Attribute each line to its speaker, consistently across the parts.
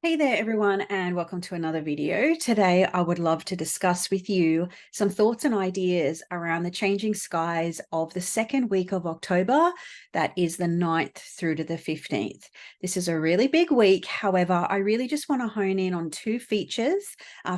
Speaker 1: Hey there, everyone, and welcome to another video. Today, I would love to discuss with you some thoughts and ideas around the changing skies of the second week of October. That is the 9th through to the 15th. This is a really big week. However, I really just want to hone in on two features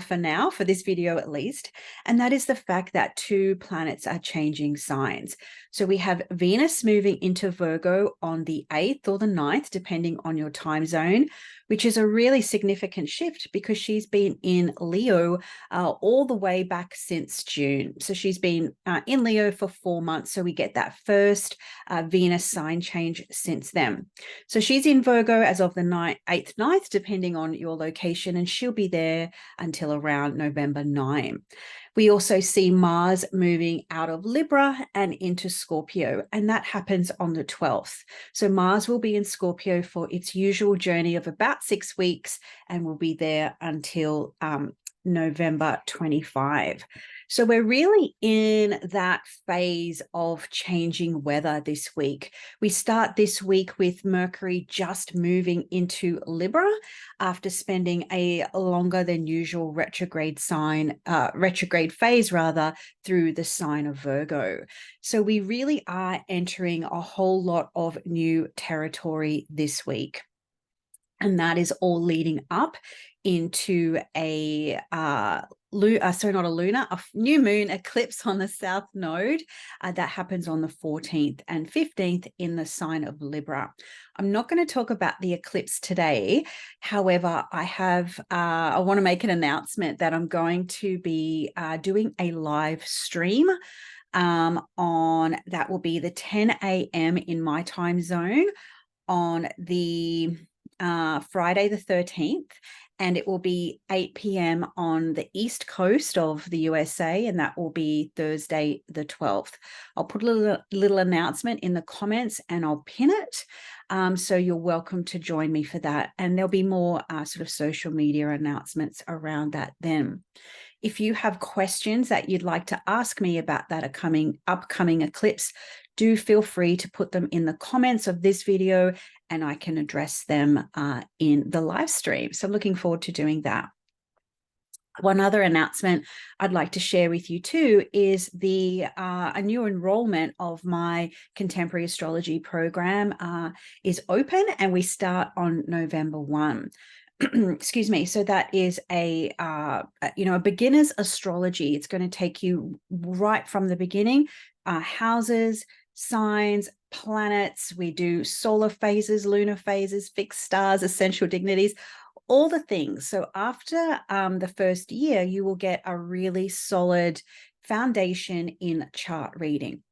Speaker 1: for now, for this video at least, and that is the fact that two planets are changing signs. So we have Venus moving into Virgo on the 8th or the 9th, depending on your time zone, which is a really significant shift because she's been in Leo all the way back since June. So she's been in Leo for 4 months. So we get that first Venus sign change since then. So she's in Virgo as of the 8th, 9th, depending on your location, and she'll be there until around November 9. We also see Mars moving out of Libra and into Scorpio, and that happens on the 12th. So Mars will be in Scorpio for its usual journey of about 6 weeks and will be there until November 25. So we're really in that phase of changing weather this week. We start this week with Mercury just moving into Libra after spending a longer than usual retrograde phase through the sign of Virgo. So we really are entering a whole lot of new territory this week. And that is all leading up into a new moon eclipse on the south node that happens on the 14th and 15th in the sign of Libra. I'm not going to talk about the eclipse today. However, I want to make an announcement that I'm going to be doing a live stream on, that will be the 10 a.m. in my time zone on the Friday the 13th, and it will be 8 p.m. on the east coast of the USA, and that will be Thursday the 12th. I'll put a little announcement in the comments and I'll pin it. So you're welcome to join me for that. And there'll be more sort of social media announcements around that then. If you have questions that you'd like to ask me about that upcoming eclipse, do feel free to put them in the comments of this video and I can address them in the live stream. So I'm looking forward to doing that. One other announcement I'd like to share with you too is a new enrollment of my Contemporary Astrology Program is open, and we start on November 1. Excuse me. So that is a beginner's astrology. It's going to take you right from the beginning, houses, signs, planets. We do solar phases, lunar phases, fixed stars, essential dignities, all the things. So after the first year, you will get a really solid foundation in chart reading.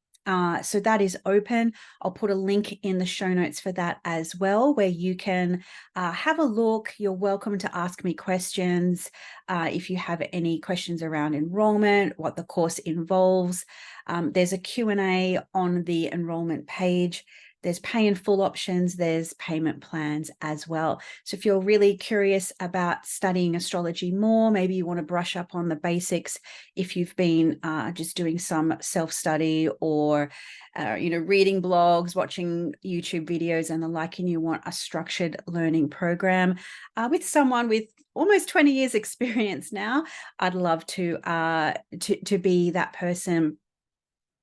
Speaker 1: So that is open. I'll put a link in the show notes for that as well, where you can have a look. You're welcome to ask me questions if you have any questions around enrollment, what the course involves. There's a Q&A on the enrollment page. There's pay in full options, there's payment plans as well. So if you're really curious about studying astrology more, maybe you want to brush up on the basics, if you've been just doing some self-study or reading blogs, watching YouTube videos and the like, and you want a structured learning program with someone with almost 20 years experience now, I'd love to be that person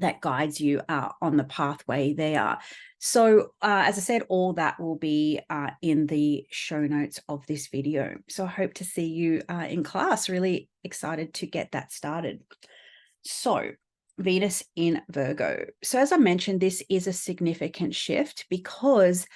Speaker 1: that guides you on the pathway there. So as I said, all that will be in the show notes of this video. So I hope to see you in class. Really excited to get that started. So Venus in Virgo. So as I mentioned, this is a significant shift because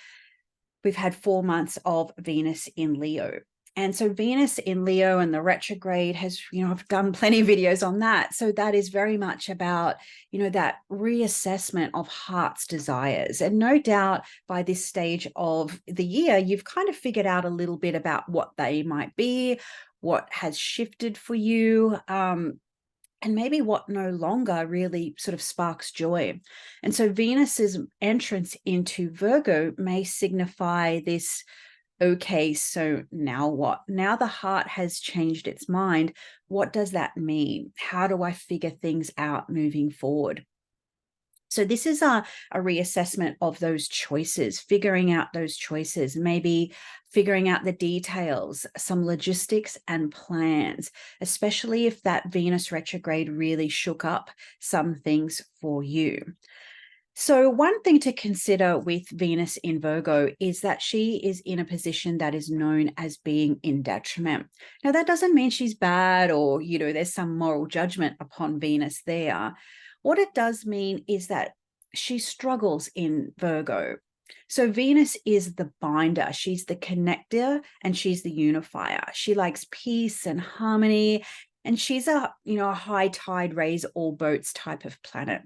Speaker 1: we've had 4 months of Venus in Leo. And so Venus in Leo and the retrograde has, I've done plenty of videos on that. So that is very much about, that reassessment of heart's desires. And no doubt by this stage of the year, you've kind of figured out a little bit about what they might be, what has shifted for you, and maybe what no longer really sort of sparks joy. And so Venus's entrance into Virgo may signify this, okay, so now what? Now the heart has changed its mind. What does that mean? How do I figure things out moving forward? So this is a reassessment of those choices, figuring out those choices, maybe figuring out the details, some logistics and plans, especially if that Venus retrograde really shook up some things for you. So one thing to consider with Venus in Virgo is that she is in a position that is known as being in detriment. Now, that doesn't mean she's bad or, there's some moral judgment upon Venus there. What it does mean is that she struggles in Virgo. So Venus is the binder, she's the connector, and she's the unifier. She likes peace and harmony, and she's a high tide raise all boats type of planet.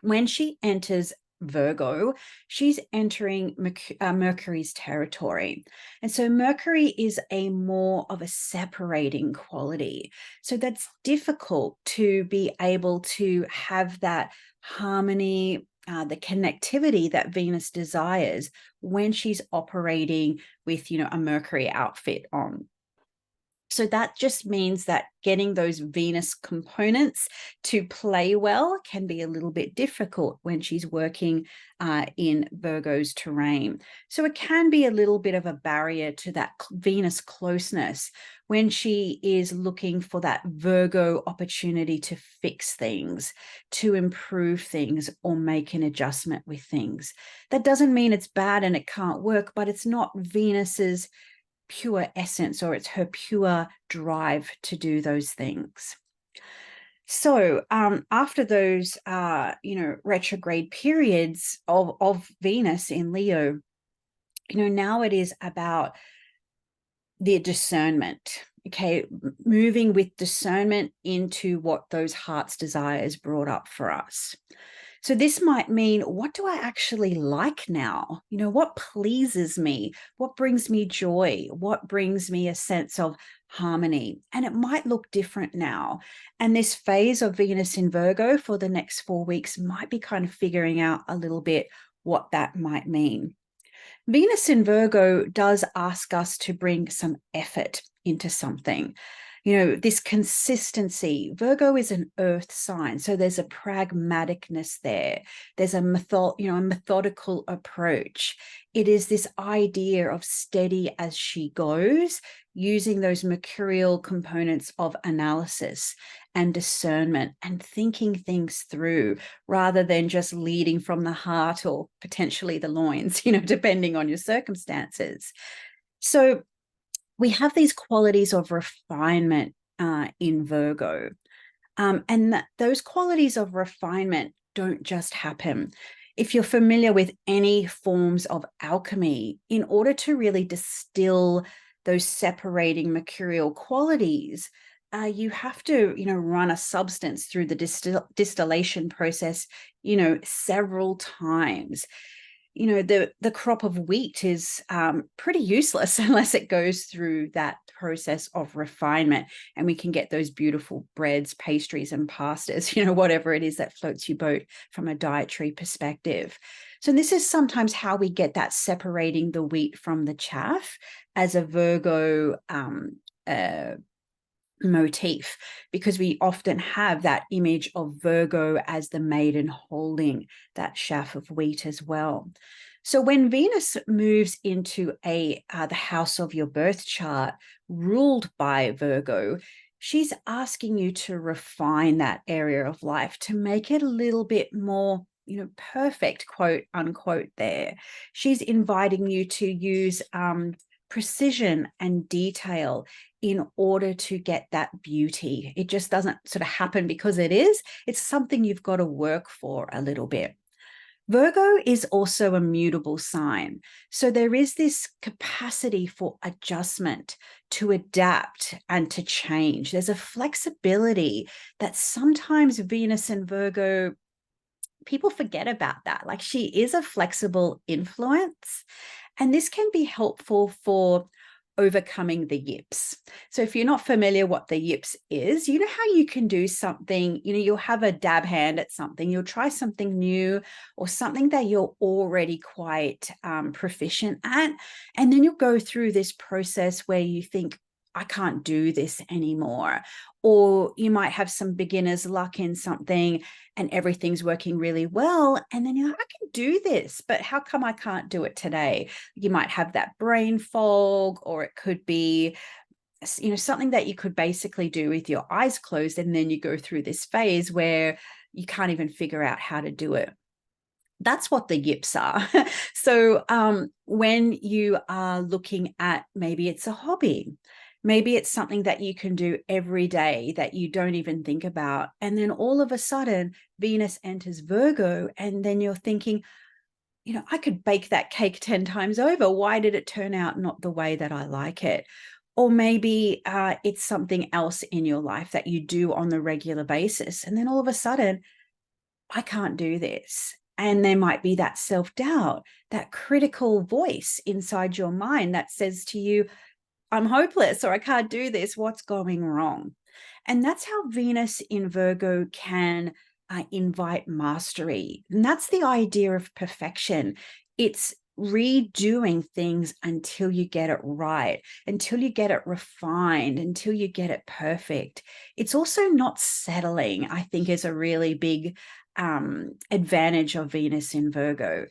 Speaker 1: When she enters Virgo, she's entering Mercury's territory. And so Mercury is a more of a separating quality. So that's difficult to be able to have that harmony, the connectivity that Venus desires when she's operating with, a Mercury outfit on. So that just means that getting those Venus components to play well can be a little bit difficult when she's working in Virgo's terrain. So it can be a little bit of a barrier to that Venus closeness when she is looking for that Virgo opportunity to fix things, to improve things, or make an adjustment with things. That doesn't mean it's bad and it can't work, but it's not Venus's pure essence, or it's her pure drive to do those things. So after those, retrograde periods of Venus in Leo, now it is about the discernment, okay, moving with discernment into what those heart's desires brought up for us. So this might mean, what do I actually like now? What pleases me? What brings me joy? What brings me a sense of harmony? And it might look different now. And this phase of Venus in Virgo for the next 4 weeks might be kind of figuring out a little bit what that might mean. Venus in Virgo does ask us to bring some effort into something. This consistency. Virgo is an earth sign, so there's a pragmaticness there. There's a methodical approach. It is this idea of steady as she goes, using those mercurial components of analysis and discernment and thinking things through rather than just leading from the heart or potentially the loins, depending on your circumstances. So we have these qualities of refinement in Virgo. And those qualities of refinement don't just happen. If you're familiar with any forms of alchemy, in order to really distill those separating mercurial qualities, you have to, run a substance through the distillation process, several times. The crop of wheat is pretty useless unless it goes through that process of refinement, and we can get those beautiful breads, pastries, and pastas, whatever it is that floats your boat from a dietary perspective. So this is sometimes how we get that separating the wheat from the chaff as a Virgo motif, because we often have that image of Virgo as the maiden holding that chaff of wheat as well. So when Venus moves into the house of your birth chart ruled by Virgo, she's asking you to refine that area of life to make it a little bit more perfect, quote unquote there. She's inviting you to use precision and detail in order to get that beauty. It just doesn't sort of happen because it is. It's something you've got to work for a little bit. Virgo is also a mutable sign. So there is this capacity for adjustment, to adapt and to change. There's a flexibility that sometimes Venus and Virgo, people forget about that. Like, she is a flexible influence. And this can be helpful for overcoming the yips. So if you're not familiar what the yips is, how you can do something, you'll have a dab hand at something, you'll try something new or something that you're already quite proficient at. And then you'll go through this process where you think, I can't do this anymore. Or you might have some beginner's luck in something and everything's working really well. And then you're like, I can do this, but how come I can't do it today? You might have that brain fog, or it could be, you know, something that you could basically do with your eyes closed. And then you go through this phase where you can't even figure out how to do it. That's what the yips are. So when you are looking at, maybe it's a hobby, maybe it's something that you can do every day that you don't even think about. And then all of a sudden, Venus enters Virgo, and then you're thinking, you know, I could bake that cake 10 times over. Why did it turn out not the way that I like it? Or maybe it's something else in your life that you do on the regular basis. And then all of a sudden, I can't do this. And there might be that self-doubt, that critical voice inside your mind that says to you, I'm hopeless, or I can't do this. What's going wrong? And that's how Venus in Virgo can invite mastery. And that's the idea of perfection. It's redoing things until you get it right, until you get it refined, until you get it perfect. It's also not settling, I think, is a really big advantage of Venus in Virgo.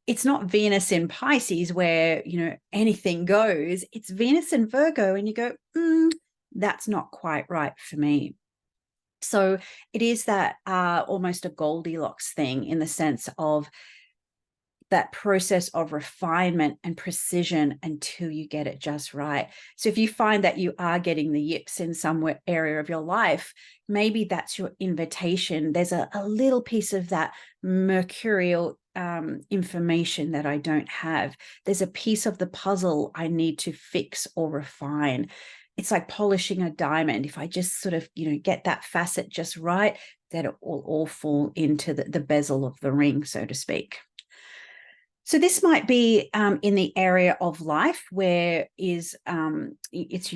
Speaker 1: It's not Venus in Pisces where, you know, anything goes. It's Venus in Virgo and you go, that's not quite right for me. So it is that almost a Goldilocks thing, in the sense of that process of refinement and precision until you get it just right. So if you find that you are getting the yips in some area of your life, maybe that's your invitation. There's a little piece of that mercurial information that I don't have. There's a piece of the puzzle I need to fix or refine. It's like polishing a diamond. If I just sort of, you know, get that facet just right, then it will all fall into the bezel of the ring, so to speak. So this might be in the area of life where it's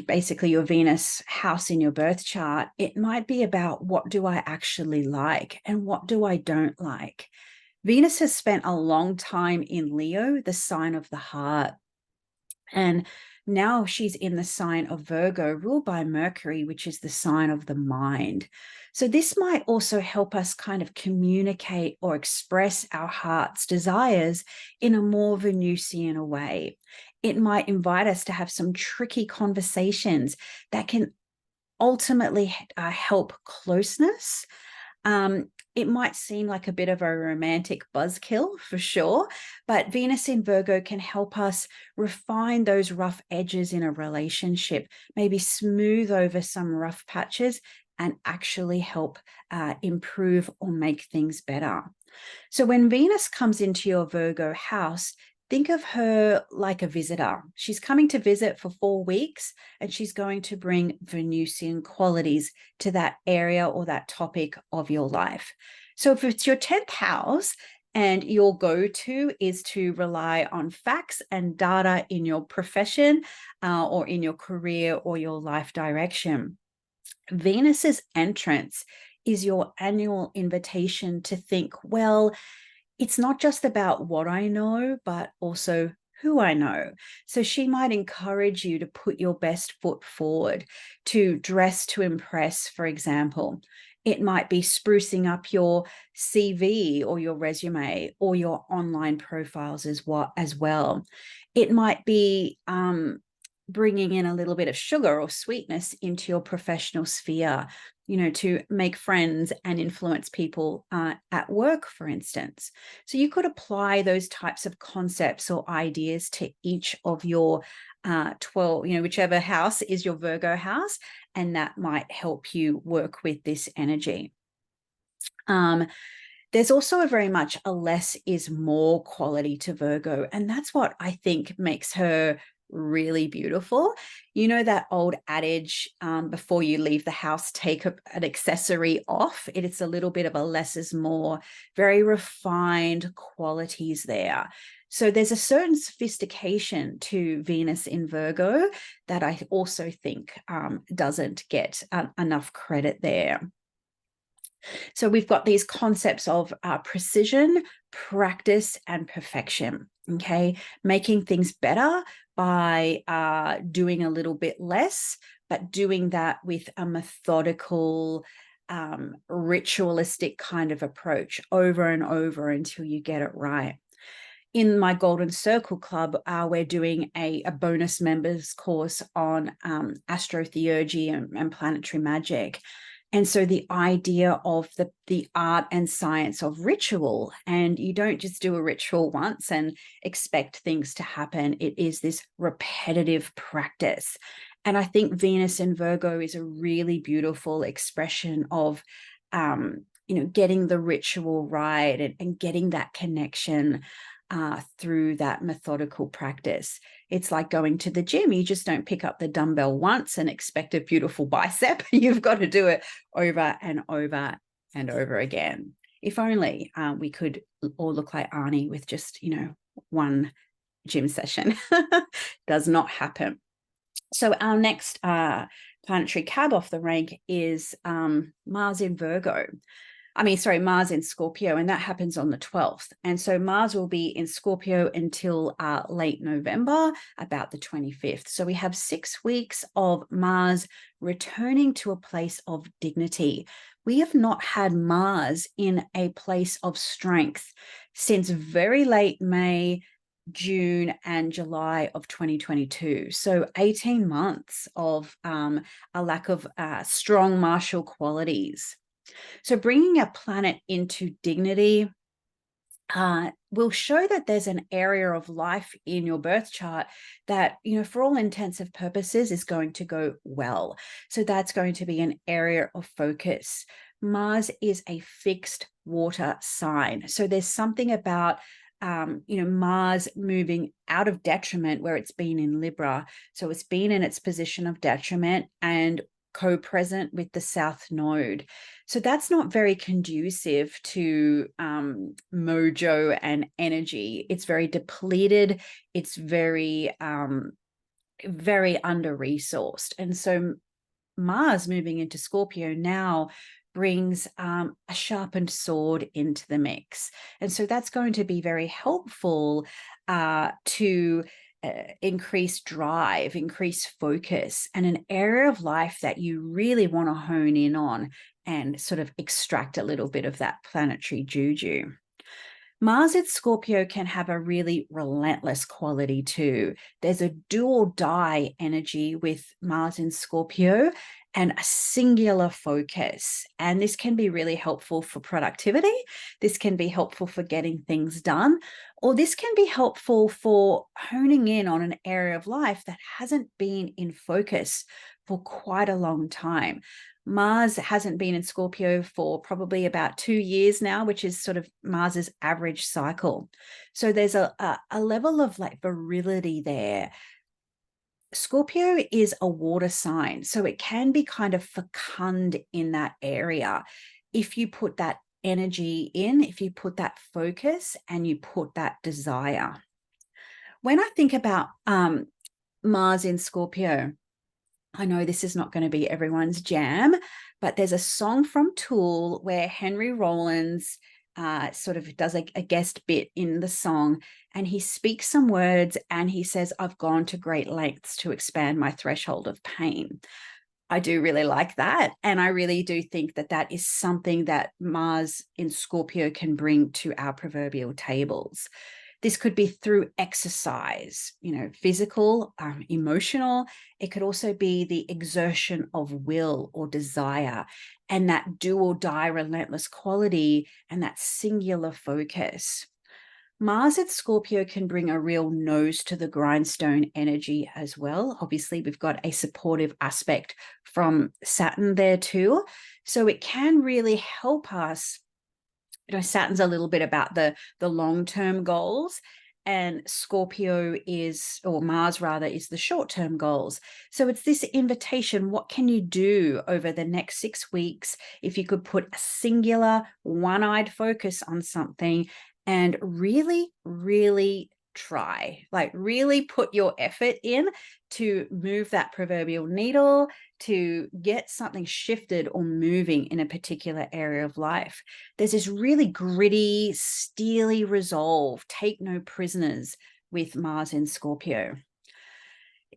Speaker 1: basically your Venus house in your birth chart. It might be about, what do I actually like and what do I don't like? Venus has spent a long time in Leo, the sign of the heart. And now she's in the sign of Virgo, ruled by Mercury, which is the sign of the mind. So this might also help us kind of communicate or express our heart's desires in a more Venusian way. It might invite us to have some tricky conversations that can ultimately help closeness. It might seem like a bit of a romantic buzzkill for sure, but Venus in Virgo can help us refine those rough edges in a relationship, maybe smooth over some rough patches and actually help improve or make things better. So when Venus comes into your Virgo house, think of her like a visitor. She's coming to visit for 4 weeks, and she's going to bring Venusian qualities to that area or that topic of your life. So if it's your 10th house and your go-to is to rely on facts and data in your profession or in your career or your life direction, Venus's entrance is your annual invitation to think, well, it's not just about what I know, but also who I know. So she might encourage you to put your best foot forward, to dress to impress, for example. It might be sprucing up your CV or your resume or your online profiles as well. It might be bringing in a little bit of sugar or sweetness into your professional sphere, you know, to make friends and influence people at work, for instance. So you could apply those types of concepts or ideas to each of your 12, you know, whichever house is your Virgo house, and that might help you work with this energy. There's also a very much a less is more quality to Virgo, and that's what I think makes her really beautiful. You know that old adage, before you leave the house, take an accessory off. It is a little bit of a less is more, very refined qualities there. So there's a certain sophistication to Venus in Virgo that I also think doesn't get enough credit there. So we've got these concepts of precision, practice, and perfection, okay? Making things better by doing a little bit less but doing that with a methodical, ritualistic kind of approach over and over until you get it right. In my Golden Circle Club, we're doing a bonus members course on astrotheurgy and planetary magic. And so the idea of the art and science of ritual, and you don't just do a ritual once and expect things to happen. It is this repetitive practice. And I think Venus in Virgo is a really beautiful expression of, getting the ritual right and getting that connection through that methodical practice. It's like going to the gym. You just don't pick up the dumbbell once and expect a beautiful bicep. You've got to do it over and over and over again. If only we could all look like Arnie with just, one gym session. Does not happen. So our next planetary cab off the rank is Mars in Virgo. Mars in Scorpio, and that happens on the 12th. And so Mars will be in Scorpio until late November, about the 25th. So we have 6 weeks of Mars returning to a place of dignity. We have not had Mars in a place of strength since very late May, June and July of 2022. So 18 months of a lack of strong martial qualities. So bringing a planet into dignity will show that there's an area of life in your birth chart that, for all intents and purposes is going to go well. So that's going to be an area of focus. Mars is a fixed water sign. So there's something about Mars moving out of detriment where it's been in Libra. So it's been in its position of detriment and co-present with the South Node. So that's not very conducive to mojo and energy. It's very depleted. It's very, very under-resourced. And so Mars moving into Scorpio now brings a sharpened sword into the mix. And so that's going to be very helpful to increase drive, increase focus, and an area of life that you really want to hone in on and sort of extract a little bit of that planetary juju. Mars in Scorpio can have a really relentless quality too. There's a do or die energy with Mars in Scorpio and a singular focus. And this can be really helpful for productivity. This can be helpful for getting things done, or this can be helpful for honing in on an area of life that hasn't been in focus for quite a long time. Mars hasn't been in Scorpio for probably about 2 years now, which is sort of Mars's average cycle. So there's a level of like virility there. Scorpio is a water sign, so it can be kind of fecund in that area. If you put that energy in, if you put that focus and you put that desire. When I think about Mars in Scorpio, I know this is not going to be everyone's jam, but there's a song from Tool where Henry Rollins sort of does a guest bit in the song, and he speaks some words and he says, "I've gone to great lengths to expand my threshold of pain." I do really like that. And I really do think that that is something that Mars in Scorpio can bring to our proverbial tables. This could be through exercise, physical, emotional. It could also be the exertion of will or desire, and that do or die relentless quality and that singular focus. Mars at Scorpio can bring a real nose to the grindstone energy as well. Obviously, we've got a supportive aspect from Saturn there too. So it can really help us. Saturn's a little bit about the long-term goals, and Scorpio is, or Mars rather, is the short-term goals. So it's this invitation. What can you do over the next 6 weeks if you could put a singular one-eyed focus on something and really, really try, like really put your effort in to move that proverbial needle, to get something shifted or moving in a particular area of life. There's this really gritty, steely resolve, take no prisoners with Mars in Scorpio.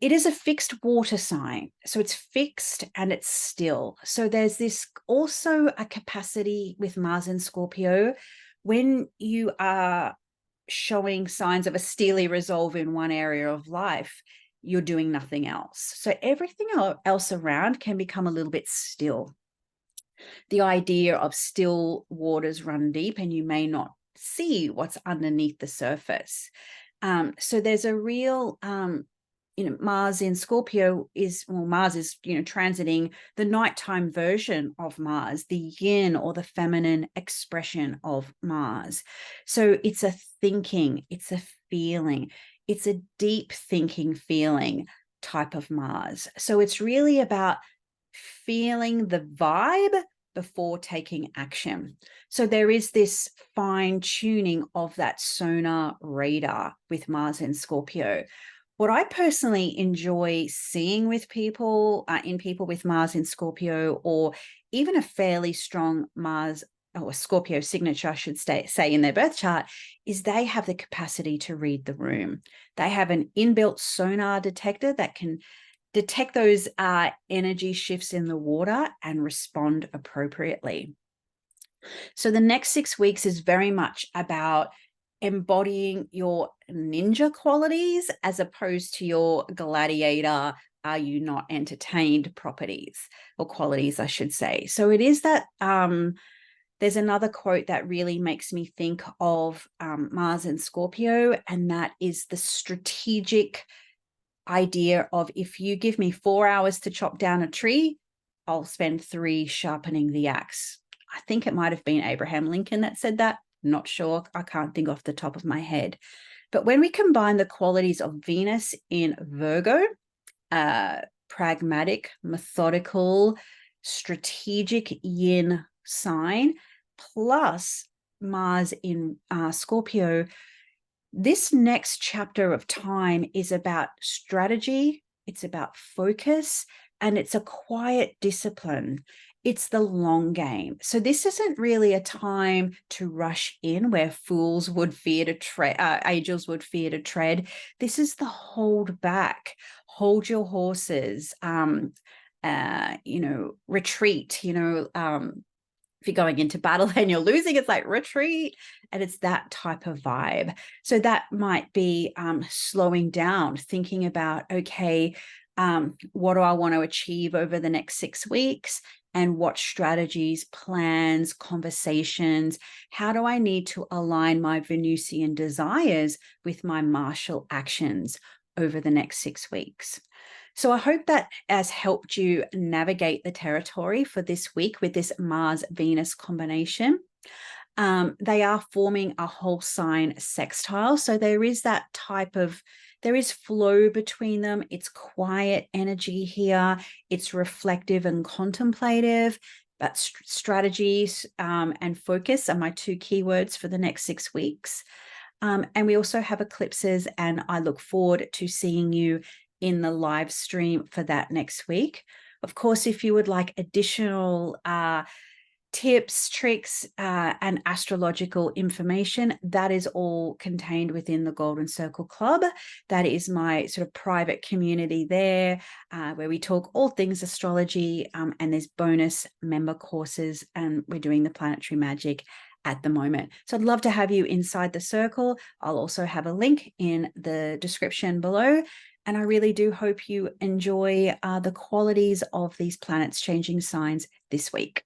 Speaker 1: It is a fixed water sign. So it's fixed and it's still. So there's this also a capacity with Mars and Scorpio when you are showing signs of a steely resolve in one area of life, you're doing nothing else. So everything else around can become a little bit still. The idea of still waters run deep and you may not see what's underneath the surface. So there's a real, Mars in Scorpio Mars is, transiting the nighttime version of Mars, the yin or the feminine expression of Mars. So it's a thinking, it's a feeling, it's a deep thinking feeling type of Mars. So it's really about feeling the vibe before taking action. So there is this fine tuning of that sonar radar with Mars and Scorpio. What I personally enjoy seeing with people, in people with Mars in Scorpio, or even a fairly strong Mars or Scorpio signature, I should say in their birth chart, is they have the capacity to read the room. They have an inbuilt sonar detector that can detect those energy shifts in the water and respond appropriately. So the next 6 weeks is very much about embodying your ninja qualities as opposed to your gladiator, are you not entertained properties or qualities, I should say. So it is that there's another quote that really makes me think of Mars and Scorpio, and that is the strategic idea of, if you give me 4 hours to chop down a tree, I'll spend 3 sharpening the axe. I think it might have been Abraham Lincoln that said that. Not sure. I can't think off the top of my head. But when we combine the qualities of Venus in Virgo, pragmatic, methodical, strategic yin sign, plus Mars in Scorpio, this next chapter of time is about strategy, it's about focus, and it's a quiet discipline. It's the long game. So this isn't really a time to rush in where fools would fear to tread, angels would fear to tread. This is the hold back, hold your horses, retreat, if you're going into battle and you're losing, it's like retreat, and it's that type of vibe. So that might be slowing down, thinking about, okay, what do I want to achieve over the next 6 weeks, and what strategies, plans, conversations, how do I need to align my Venusian desires with my martial actions over the next 6 weeks. So I hope that has helped you navigate the territory for this week with this Mars-Venus combination. They are forming a whole sign sextile. So there is there is flow between them. It's quiet energy here. It's reflective and contemplative. But strategies and focus are my 2 keywords for the next 6 weeks. And we also have eclipses, and I look forward to seeing you in the live stream for that next week. Of course, if you would like additional tips, tricks, and astrological information, that is all contained within the Golden Circle Club. That is my sort of private community there, where we talk all things astrology, and there's bonus member courses, and we're doing the planetary magic at the moment. So I'd love to have you inside the circle. I'll also have a link in the description below. And I really do hope you enjoy the qualities of these planets changing signs this week.